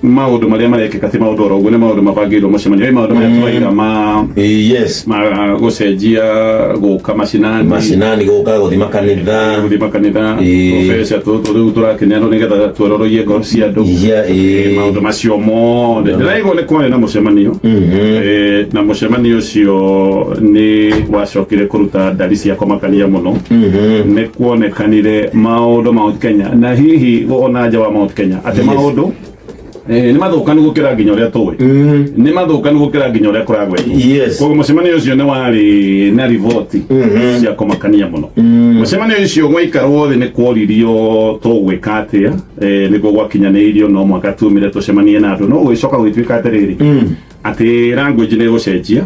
maundu maria marekeka ti maundu oro gune maundu mabangirwo mucemanio maundu maria twaiga ma yes ma gucenjia guka macinani guka guthima kanitha profesa tu turakinya no nigetha tweroroie ngoro cia andu maundu macio mothe ndiraigwo ni kwari na mucemanio na mucemanio ucio ni wacokire kuruta ndari cia komakania muno ni kuonekanire maundu ma Kenya na hihi ona nja wa Mount Kenya ati maundu ni mathukanu gukira nginya uria tuwe ni mathukanu gukira nginya uria kuragwe koguo mucemanio ucio ni wari na rivoti cia komakania muno mucemanio ucio gwaikarwo thi ni kworirio tugwika atia niguo gwakinyanirio no mwaka tumire tucemanie na andu no gwicoka gwituika atiriri ati language ni gucenjia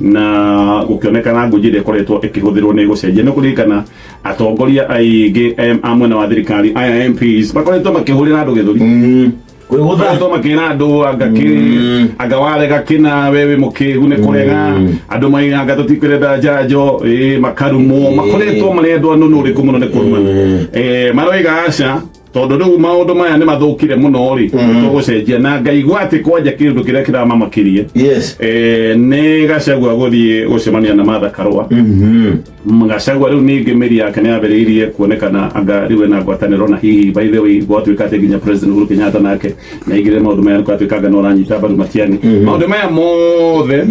na gukionekana language ile koretwo ikihuthirwo ni gucenjia no kuririkana atongoria aingi amwe na wa thirikari MPs bakoretwo makihurira andu githuri kwigutha makina andu agawale gakina wewe mukigu ni kurega andu maiga gatutikirenda njanjo makarumo makoretwo marendwo andu nuriku muno ni kuruma maroiga aca tondu riu maundu maya ni mathukire muno ri tugucenjia na ngaigua ati kwanja kindu kiria kiramamakirie ni Gachagua guthie gucemania na Martha Karua Gachagua riu ni ngimiri yake ni yambiriirie kuonekana anga riu na ngwataniro na hihi by the way gwatuika ati nginya President Uhuru Kenyatta nake na igire maundu maya gwatuika anga no ranyita bandu Matiang'i maundu maya mothe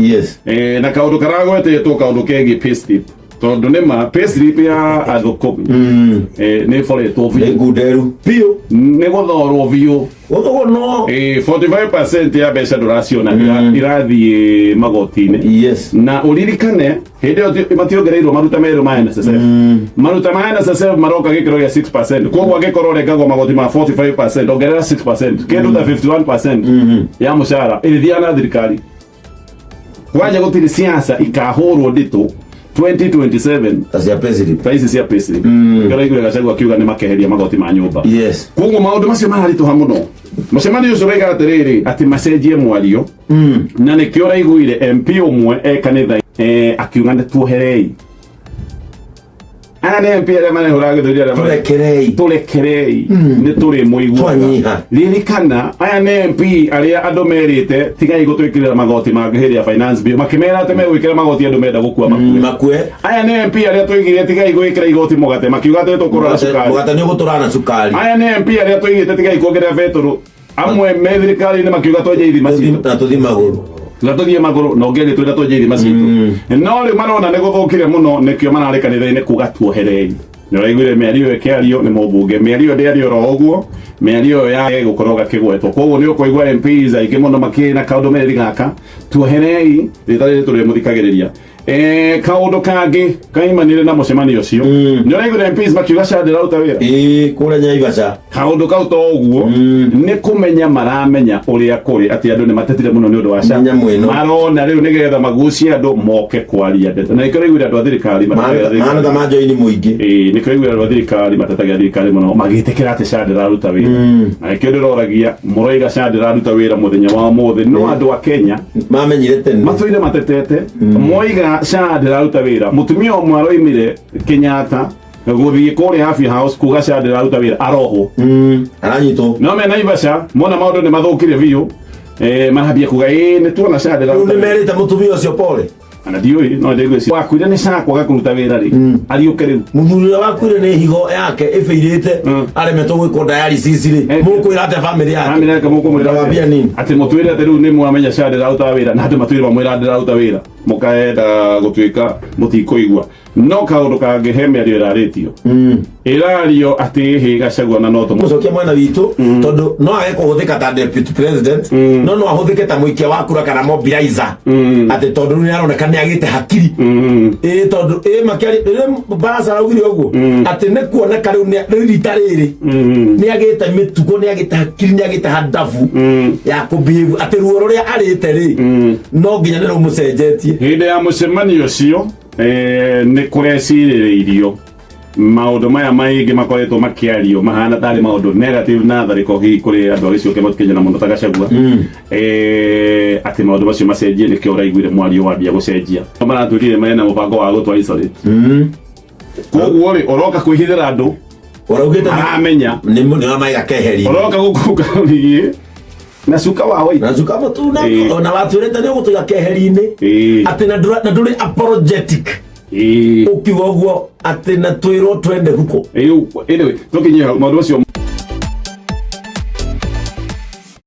na kaundu karagwetetwo kaundu kengi payslip tondu ni ma payslip ya athukumi ni foretwo biu nguderu biu ni guthorwo biu guthogo no 45% ya mbeca nduraciona irathie magoti-ini na uririkane hindi yo mationgereirwo maruta meru ma NSSF maruta ma NSSF maroka gikiro gia 6% koguo gikorwo rengagwo magoti ma 45% ongerera 6% kindu ta 51% ya mushara ithia na thirikari kwanja gutiri siasa ikahurwo ndito 2027 tasia president taisi cia president ngaraigure Gachagua akiuga ni makeheria magoti ma nyumba koguo maundu macio mararituha muno mucemanio ucio raiga atiriri ati macenjie mwario na nikio raiguire MP umwe kanitha akiuga ni tuoherei ana MP aria marehura githuri aria turekerei ni turi muigua ririkana aya ni MP aria andu merite tigai gutwikirira magoti mangihiria finance bill makimera ati megwikira magoti andu menda gukua makue aya ni MP aria twigire tigai gwikira igoti mugate makiuga ati tukurora sukari mugate ni guturana sukari aya ni MP aria twigire tigai kuongerera beturu amwe me thirikari ni makiuga twenje ithima citu tuthi maguru tuthie maguru no ngege twenda twenje ithima citu no ri marona ni guthukire muno nikio marari kanitha-ini kuga tuoherei ni raiguire miario ekiario ni mubunge miario ndiario ro uguo miario ya gukorwo gakigwetwo koguo ni ukuigua MPs aingi muno makina kaundu meri gaka tuoherei ritari turi muthikagiriria kaundu kangi kaimanire na mucemanio ucio ni raiguire MPs makiuga candira ruta wira kuria Nyaibaca kaundu kau to uguo ni kumenya maramenya uria kuri ati andu ni matetire muno ni undu wa canda marona riu nigetha magucie andu moke kwaria ndete na ikiraiguire andu a thirikari mana da majoini muingi ni ikiraiguire andu a thirikari matetagia thirikari muno magitikira ati candira ruta wira na ikio ndiroragia muroiga candira ruta wira muthenya wa muthi no andu a Kenya mamenyire tene matuire matetete moiga candira ruta wira mutumia umwe aroimire Kenyatta guthie kuria Happy House kuga candira ruta wira aroho aranyito no me Naivasha mona maundu ni mathukire biu marambia kuga ni tuona candira ruta wira merita mutumia ucio pole ana dioi no ndego ci wakuire ni cakwa gakuruta wira ri ariuke riu muthuri wakuire ni higo yake ifeirite aremetwo gwiko dialysis ri mukwira ate family yake mukwira wabia nini ati mutwire ati riu ni mwamenya candira ruta wira na ati matwire bamwira ndira ruta wira mukaenda gutuika mutikoigua no kaundu kangi he miario iraritio irario ati hi Gachagua na no tumucokia mwana witu tondu no age kuhuthika ta deputy president no ahuthike ta muikia wa kura kana mobilizer ati tondu ni aroneka ni agite hakiri tondu makiari basa augire uguo ati ni kuoneka riu ni ritariri ni agite mitugo ni agite hakiri ni agite hadafu ya kubehave ati ruo ruria arite ri no nginya ni rumucenjetie hindi ya mucemanio ucio ni kureciririo maundu maya maingi makoretwo makiario mahana tari maundu negative na thariko hi kuri andu acio ke Mount Kenya na muno ta Gachagua ati maundu macio macenjie nikio uraiguire mwario wambia gucenjia maraturire mena mubango wa gutwara isolate koguo ri oroka kwihithira andu Uraugite aramenya ni mundu maiga keheri. Oroka gukuka bigie. Na suka wa wai. Na suka mutuna ona waturete ni gutiga keheri-ini. Ati na nduri apologetic. Ukiwa guo ati na twiro twende huko. Anyway, tukinyia maundu macio